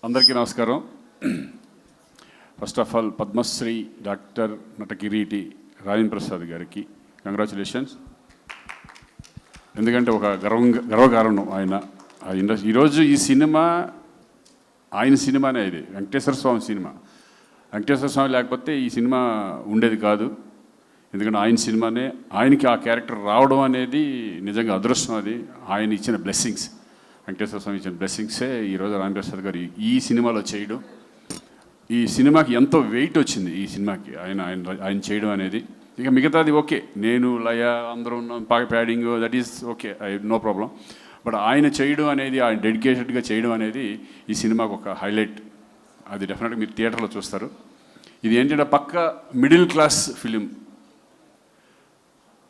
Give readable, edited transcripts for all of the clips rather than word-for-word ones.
అందరికీ నమస్కారం. First of all Padmashri doctor Natakireeti Rajendra Prasad గారికి కంగ్రాచులేషన్స్. ఎందుకంటే ఒక గర్వకారణం ఆయన ఇండస్ట్రీ. ఈరోజు ఈ సినిమా ఆయన సినిమానే, ఇది వెంకటేశ్వర స్వామి సినిమా. వెంకటేశ్వర స్వామి లేకపోతే ఈ సినిమా ఉండేది కాదు. ఎందుకంటే ఆయన సినిమానే, ఆయనకి ఆ క్యారెక్టర్ రావడం అనేది నిజంగా అదృష్టం. అది ఆయన ఇచ్చిన బ్లెస్సింగ్స్, వెంకటేశ్వర స్వామి ఇచ్చిన బ్లెస్సింగ్సే ఈరోజు రాజేంద్ర ప్రసాద్ గారు ఈ సినిమాలో చేయడం. ఈ సినిమాకి ఎంతో వెయిట్ వచ్చింది ఈ సినిమాకి ఆయన చేయడం అనేది. ఇక మిగతాది ఓకే, నేను లయ అందరూ ఉన్నాం, ప్యాడింగ్, that is okay, no problem. But ఆయన చేయడం అనేది, ఆయన డెడికేటెడ్గా చేయడం అనేది ఈ సినిమాకు ఒక హైలైట్. అది డెఫినెట్గా మీరు థియేటర్లో చూస్తారు. ఇది ఏంటంటే పక్క మిడిల్ క్లాస్ ఫిలిం.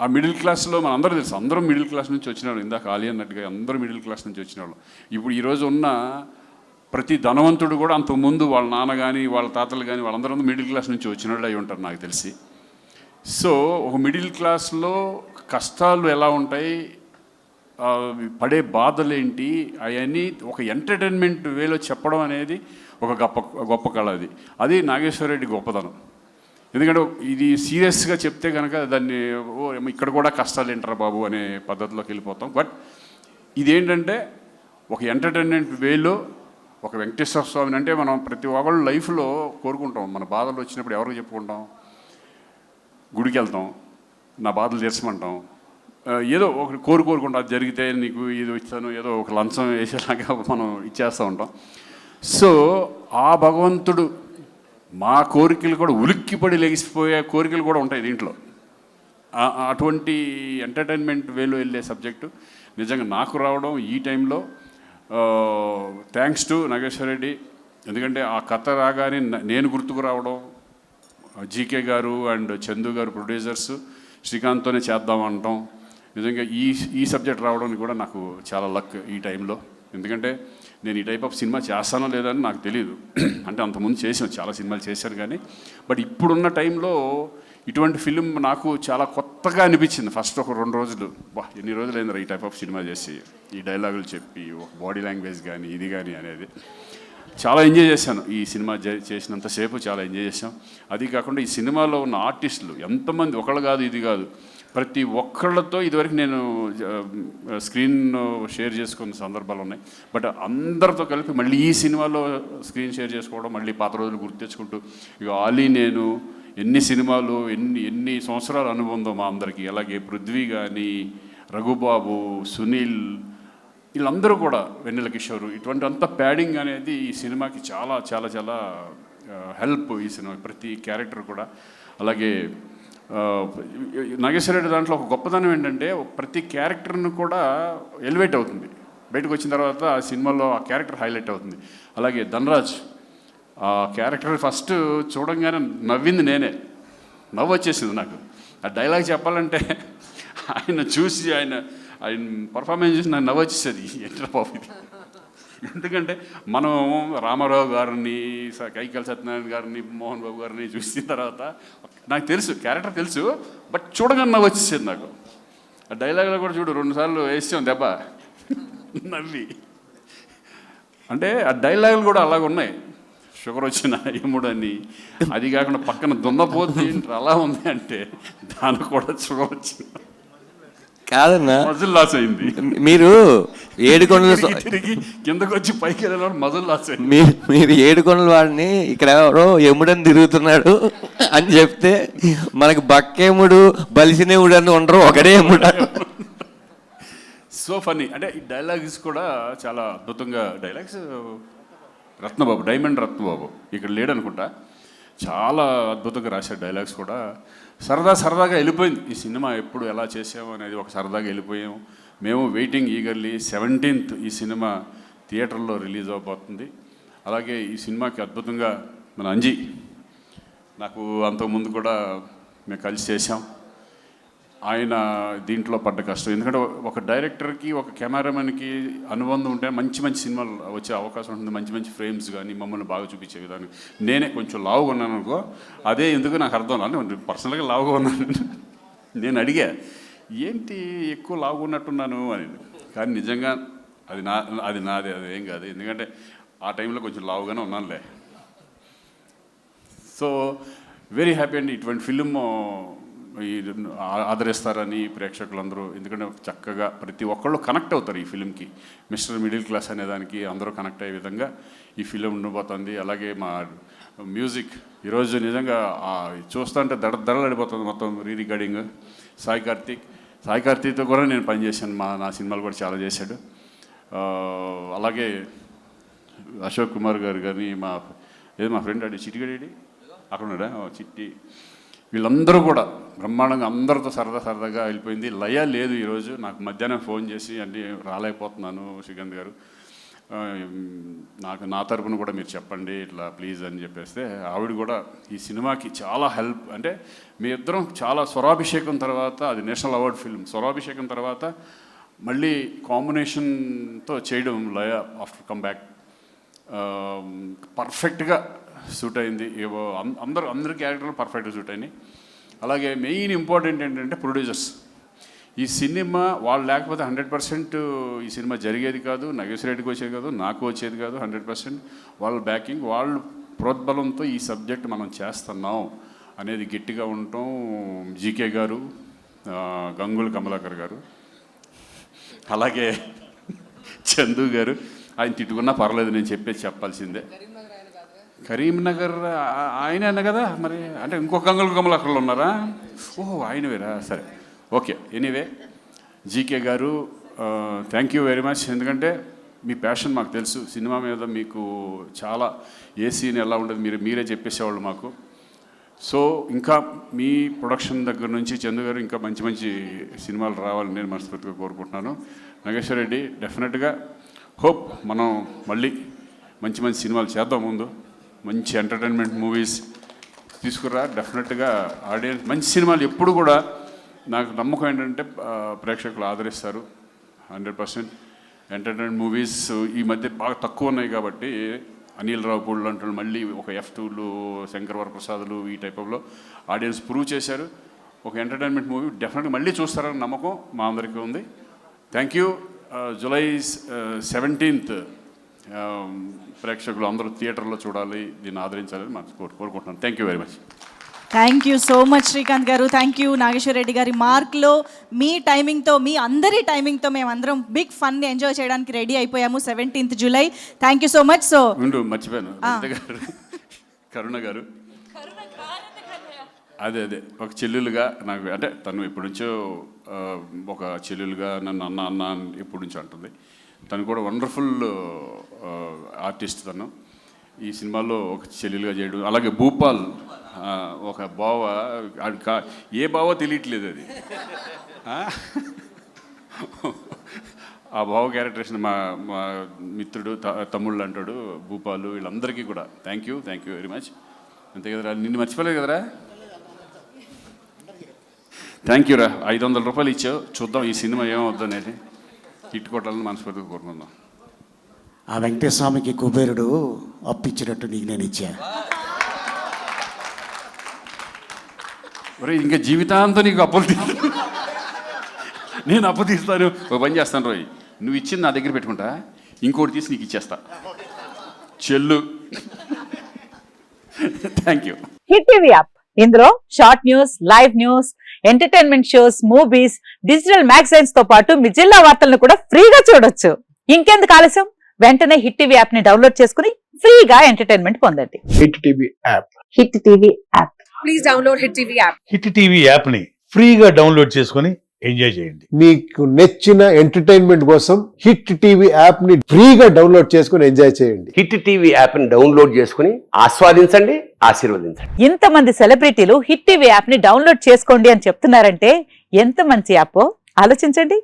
ఆ మిడిల్ క్లాస్లో మన అందరూ తెలుసు, అందరం మిడిల్ క్లాస్ నుంచి వచ్చిన వాళ్ళు. ఇందాక ఆలి అన్నట్టుగా అందరూ మిడిల్ క్లాస్ నుంచి వచ్చిన వాళ్ళు. ఇప్పుడు ఈరోజు ఉన్న ప్రతి ధనవంతుడు కూడా అంతకుముందు వాళ్ళ నాన్న కానీ వాళ్ళ తాతలు కానీ వాళ్ళందరూ మిడిల్ క్లాస్ నుంచి వచ్చిన వాళ్ళు అయి ఉంటారు నాకు తెలిసి. సో ఒక మిడిల్ క్లాస్లో కష్టాలు ఎలా ఉంటాయి, పడే బాధలు ఏంటి, అవన్నీ ఒక ఎంటర్టైన్మెంట్ వేలో చెప్పడం అనేది ఒక గొప్ప కళ. అది నాగేశ్వర రెడ్డి గొప్పతనం. ఎందుకంటే ఇది సీరియస్గా చెప్తే కనుక దాన్ని ఇక్కడ కూడా కష్టాలు ఏంటారా బాబు అనే పద్ధతిలోకి వెళ్ళిపోతాం. బట్ ఇదేంటంటే ఒక ఎంటర్టైన్మెంట్ వేలో ఒక వెంకటేశ్వర స్వామిని, అంటే మనం ప్రతి ఒక్కళ్ళు లైఫ్లో కోరుకుంటాం. మన బాధలు వచ్చినప్పుడు ఎవరికి చెప్పుకుంటాం? గుడికి వెళ్తాం, నా బాధలు తీర్చమంటాం, ఏదో ఒక కోరుకుంటాం. అది జరిగితే నీకు ఇది ఇస్తాను, ఏదో ఒక లంచం వేసేలాగా మనం ఇచ్చేస్తూ ఉంటాం. సో ఆ భగవంతుడు మా కోరికలు కూడా ఉలిక్కిపడి లెగిసిపోయే కోరికలు కూడా ఉంటాయి దీంట్లో. అటువంటి ఎంటర్టైన్మెంట్ వేలో వెళ్ళే సబ్జెక్టు నిజంగా నాకు రావడం ఈ టైంలో థ్యాంక్స్ టు నాగేశ్వర రెడ్డి. ఎందుకంటే ఆ కథ రాగానే నేను గుర్తుకు రావడం, జీకే గారు అండ్ చందు గారు ప్రొడ్యూసర్స్ శ్రీకాంత్తోనే చేద్దామంటాం. నిజంగా ఈ సబ్జెక్ట్ రావడం కూడా నాకు చాలా లక్ ఈ టైంలో. ఎందుకంటే నేను ఈ టైప్ ఆఫ్ సినిమా చేస్తానో లేదని నాకు తెలియదు. అంటే అంతకుముందు చేసాను, చాలా సినిమాలు చేశాను కానీ, బట్ ఇప్పుడున్న టైంలో ఇటువంటి ఫిలిం నాకు చాలా కొత్తగా అనిపించింది. ఫస్ట్ ఒక 2 రోజులు, ఎన్ని రోజులు అయింది ఈ టైప్ ఆఫ్ సినిమా చేసి, ఈ డైలాగులు చెప్పి ఒక బాడీ లాంగ్వేజ్ కానీ ఇది కానీ అనేది చాలా ఎంజాయ్ చేశాను. ఈ సినిమా చేసినంతసేపు చాలా ఎంజాయ్ చేశాం. అది కాకుండా ఈ సినిమాలో ఉన్న ఆర్టిస్టులు ఎంతమంది, ఒకళ్ళు కాదు ఇది కాదు, ప్రతి ఒక్కళ్ళతో ఇదివరకు నేను స్క్రీన్ షేర్ చేసుకున్న సందర్భాలు ఉన్నాయి. బట్ అందరితో కలిపి మళ్ళీ ఈ సినిమాలో స్క్రీన్ షేర్ చేసుకోవడం, మళ్ళీ పాత రోజులు గుర్తు తెచ్చుకుంటూ, ఇక ఆలీ నేను ఎన్ని సినిమాలు ఎన్ని సంవత్సరాల అనుబంధం మా అందరికీ. అలాగే పృథ్వీ కానీ, రఘుబాబు, సునీల్, వీళ్ళందరూ కూడా, వెన్నెల కిషోర్, ఇటువంటి అంత ప్యాడింగ్ అనేది ఈ సినిమాకి చాలా చాలా చాలా హెల్ప్. ఈ సినిమా ప్రతి క్యారెక్టర్ కూడా. అలాగే నాగేశ్వర రెడ్డి దాంట్లో ఒక గొప్పతనం ఏంటంటే ప్రతి క్యారెక్టర్ను కూడా ఎలివేట్ అవుతుంది. బయటకు వచ్చిన తర్వాత ఆ సినిమాలో ఆ క్యారెక్టర్ హైలైట్ అవుతుంది. అలాగే ధనరాజ్ ఆ క్యారెక్టర్ ఫస్ట్ చూడంగానే నవ్వింది నేనే, నవ్వు వచ్చేసింది నాకు. ఆ డైలాగ్ చెప్పాలంటే ఆయన చూసి ఆయన పర్ఫార్మెన్స్ చూసి నాకు నవ్వు వచ్చేసేది. ఏంటో బాబు ఇది. ఎందుకంటే మనం రామారావు గారిని, కైకాల సత్యనారాయణ గారిని, మోహన్ బాబు గారిని చూసిన తర్వాత నాకు తెలుసు, క్యారెక్టర్ తెలుసు, బట్ చూడగానే నవ్వు వచ్చేసేది నాకు. ఆ డైలాగ్లో కూడా చూడు 2 సార్లు వేసాం దెబ్బ నవ్వి. అంటే ఆ డైలాగులు కూడా అలాగ ఉన్నాయి. షుగర్ వచ్చిన ఏముడని, అది కాకుండా పక్కన దున్నపోతే అలా ఉంది అంటే దానికి కూడా షుగర్ వచ్చింది కాదన్నా, మజిల్ లాస్ అయింది. మీరు ఏడుకొండలు తిరిగి కిందకు వచ్చి పైకి వెళ్ళిన మజిల్ లాస్ అయింది. మీరు ఏడుకొండల వాడిని ఇక్కడ ఎవరో ఎముడని తిరుగుతున్నాడు అని చెప్తే మనకి బక్కేముడు బలిసినేముడు అని ఉండరు, ఒకడే ఎముడు. So funny. అంటే ఈ డైలాగ్స్ కూడా చాలా అద్భుతంగా డైలాగ్స్. రత్నబాబు, డైమండ్ రత్నబాబు ఇక్కడ లేడనుకుంటా, చాలా అద్భుతంగా రాశారు డైలాగ్స్ కూడా. సరదాగా వెళ్ళిపోయింది ఈ సినిమా. ఎప్పుడు ఎలా చేసాము అనేది ఒక సరదాగా వెళ్ళిపోయాము. మేము వెయిటింగ్ ఈగర్లీ 17th ఈ సినిమా థియేటర్లో రిలీజ్ అవబోతుంది. అలాగే ఈ సినిమాకి అద్భుతంగా మన అంజీ, నాకు అంతకుముందు కూడా మేము కలిసి చేసాం. ఆయన దీంట్లో పడ్డ కష్టం, ఎందుకంటే ఒక డైరెక్టర్కి ఒక కెమెరామెన్కి అనుబంధం ఉంటే మంచి సినిమాలు వచ్చే అవకాశం ఉంటుంది. మంచి ఫ్రేమ్స్ కానీ మమ్మల్ని బాగా చూపించే విధానం. నేనే కొంచెం లావుగా ఉన్నాను అనుకో, అదే ఎందుకు నాకు అర్థం కాదు. పర్సనల్గా లావుగా ఉన్నాను. నేను అడిగా ఏంటి ఎక్కువ లావుగా ఉన్నట్టున్నాను అని. కానీ నిజంగా అది నాదే, అది ఏం కాదు. ఎందుకంటే ఆ టైంలో కొంచెం లావుగానే ఉన్నానులే. సో వెరీ హ్యాపీ అండి. ఇటువంటి ఫిలిం ఆదరిస్తారని ప్రేక్షకులందరూ, ఎందుకంటే చక్కగా ప్రతి ఒక్కళ్ళు కనెక్ట్ అవుతారు ఈ ఫిలింకి. మిస్టర్ మిడిల్ క్లాస్ అనే దానికి అందరూ కనెక్ట్ అయ్యే విధంగా ఈ ఫిలిం ఉండబోతుంది. అలాగే మా మ్యూజిక్ ఈరోజు నిజంగా చూస్తుంటే దడదడలాడిపోతుంది మొత్తం రికార్డింగ్. సాయి కార్తీక్తో కూడా నేను పనిచేశాను, నా సినిమాలు కూడా చాలా చేశాడు. అలాగే అశోక్ కుమార్ గారు కానీ మా ఫ్రెండ్ అడి చిట్టిగడేడి అక్కడ ఉన్నాడా, చిట్టి, వీళ్ళందరూ కూడా బ్రహ్మాండంగా అందరితో సరదాగా వెళ్ళిపోయింది. లయ లేదు ఈరోజు. నాకు మధ్యాహ్నం ఫోన్ చేసి అంటే రాలేకపోతున్నాను శ్రీకాంత్ గారు, నా తరపున కూడా మీరు చెప్పండి ఇట్లా ప్లీజ్ అని చెప్పేస్తే ఆవిడ కూడా ఈ సినిమాకి చాలా హెల్ప్. అంటే మీ ఇద్దరం చాలా స్వరాభిషేకం తర్వాత, అది నేషనల్ అవార్డ్ ఫిల్మ్, స్వరాభిషేకం తర్వాత మళ్ళీ కాంబినేషన్తో చేయడం లయ ఆఫ్టర్ కమ్ బ్యాక్ పర్ఫెక్ట్గా సూట్ అయింది. అందరి క్యారెక్టర్లు పర్ఫెక్ట్గా సూట్ అయినాయి. అలాగే మెయిన్ ఇంపార్టెంట్ ఏంటంటే ప్రొడ్యూసర్స్. ఈ సినిమా వాళ్ళు లేకపోతే 100% ఈ సినిమా జరిగేది కాదు, నాగేశ్వర రెడ్డికి వచ్చేది కాదు, నాకు వచ్చేది కాదు. 100% వాళ్ళ బ్యాకింగ్, వాళ్ళు ప్రోద్బలంతో ఈ సబ్జెక్ట్ మనం చేస్తున్నాం అనేది గట్టిగా ఉండటం. జీకే గారు, గంగుల కమలాకర్ గారు, అలాగే చందు గారు, ఆయన తిట్టుకున్నా పర్లేదు, నేను చెప్పాల్సిందే. కరీంనగర్ ఆయన అన్న కదా మరి, అంటే ఇంకొక గంగుల కమలాకర్లు ఉన్నారా? ఓహో ఆయన వేరా, సరే ఓకే. ఎనీవే జీకే గారు థ్యాంక్ యూ వెరీ మచ్. ఎందుకంటే మీ ప్యాషన్ మాకు తెలుసు, సినిమా మీద మీకు చాలా, ఏ సీన్ ఎలా ఉండదు మీరే చెప్పేసేవాళ్ళు మాకు. సో ఇంకా మీ ప్రొడక్షన్ దగ్గర నుంచి చందు గారు ఇంకా మంచి సినిమాలు రావాలని నేను మనస్ఫూర్తిగా కోరుకుంటున్నాను. నాగేశ్వర రెడ్డి డెఫినెట్గా హోప్ మనం మళ్ళీ మంచి సినిమాలు చేద్దాం. ముందు మంచి ఎంటర్టైన్మెంట్ మూవీస్ తీసుకురా. డెఫినెట్గా ఆడియన్స్ మంచి సినిమాలు ఎప్పుడు కూడా నాకు నమ్మకం ఏంటంటే ప్రేక్షకులు ఆదరిస్తారు 100%. ఎంటర్టైన్మెంట్ మూవీస్ ఈ మధ్య బాగా తక్కువ ఉన్నాయి కాబట్టి అనిల్ రావుపూడి అంటారు, మళ్ళీ ఒక F2లు, శంకర్ వరప్రసాద్లు, ఈ టైప్లో ఆడియన్స్ ప్రూవ్ చేశారు. ఒక ఎంటర్టైన్మెంట్ మూవీ డెఫినెట్గా మళ్ళీ చూస్తారని నమ్మకం మా అందరికీ ఉంది. Thank you. జూలై 17th ప్రేక్షకులు అందరూ థియేటర్లో చూడాలి, దీన్ని ఆదరించాలని మనం కోరుకుంటున్నాను. Thank you very much. Thank you so much Srikanth garu. Thank you Nageswara Reddy గారి. మార్క్లో మీ టైమింగ్తో, మీ అందరి టైమింగ్తో మేమందరం బిగ్ ఫన్ ఎంజాయ్ చేయడానికి రెడీ అయిపోయాము 17th July. Thank you so much. So మర్చిపోయాను, కరుణ గారు, అదే ఒక చెల్లెలుగా నాకు, అంటే తను ఎప్పటి నుంచో ఒక చెల్లెలుగా నన్ను అన్న ఎప్పటి నుంచో అంటుంది. తను కూడా వండర్ఫుల్ ఆర్టిస్ట్. తను ఈ సినిమాలో ఒక చెల్లెలుగా చేయడం. అలాగే భూపాల్ ఒక బావ, ఏ బావో తెలియట్లేదు అది. ఆ బావ క్యారెక్టరేషన్ మా మిత్రుడు, తమ్ముళ్ళు అంటాడు భూపాలు, వీళ్ళందరికీ కూడా థ్యాంక్ యూ వెరీ మచ్. అంతే కదరా, నిన్ను మర్చిపోలేదు కదరా. థ్యాంక్ యూరా. 500 రూపాయలు ఇచ్చావు, చూద్దాం ఈ సినిమా ఏమవుద్దనేది. హిట్ కొట్టాలని మనస్ఫూర్తిగా కోరుకుందాం. ఆ వెంకటేశ్వరస్వామికి కుబేరుడు అప్పిచ్చినట్టు నీకు నేను ఇచ్చా. ఒరే ఇంకా జీవితాంతం నీకు అప్పులు నేను అప్పు తీస్తాను. ఒక పని చేస్తాను రోయ్, నువ్వు ఇచ్చింది నా దగ్గర పెట్టుకుంటా, ఇంకోటి తీసి నీకు ఇచ్చేస్తా చెల్లు. Thank you. Hit TV app, ఇందులో short news, live news, entertainment shows, movies, digital magazines తో పాటు మీ జిల్లా వార్తలను కూడా ఫ్రీగా చూడొచ్చు. ఇంకెందుకు ఆలస్యం, వెంటనే హిట్ టీవీ యాప్ ని డౌన్లోడ్ చేసుకుని ఫ్రీగా ఎంటర్టైన్మెంట్ పొందండి. Hit TV app. Hit TV app. Please download hit TV app. Hit TV app ని ఫ్రీగా డౌన్లోడ్ చేసుకుని ఎంజాయ్ చేయండి. మీకు నచ్చిన ఎంటర్టైన్మెంట్ కోసం హిట్ టీవీ యాప్ ని ఫ్రీగా డౌన్లోడ్ చేసుకుని ఎంజాయ్ చేయండి. హిట్ టీవీ యాప్ ని డౌన్లోడ్ చేసుకుని ఆస్వాదించండి, ఆశీర్వదించండి. ఇంతమంది సెలబ్రిటీలు హిట్ టీవీ యాప్ ని డౌన్లోడ్ చేసుకోండి అని చెప్తున్నారంటే ఎంత మంచి యాప్ ఆలోచించండి.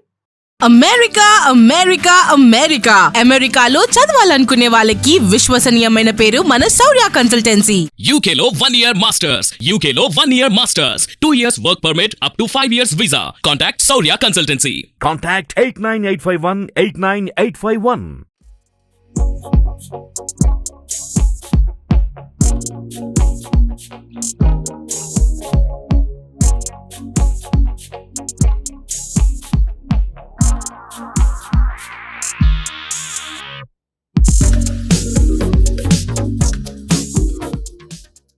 అమెరికాలో చదవాలనుకునే వాళ్ళకి విశ్వసనీయమైన పేరు మన శౌర్య కన్సల్టెన్సీ. UK లో 1 year masters, UK లో 1 year masters, 2 years work permit up to 5 years visa. Contact Saurya Consultancy. Contact 89851 89851.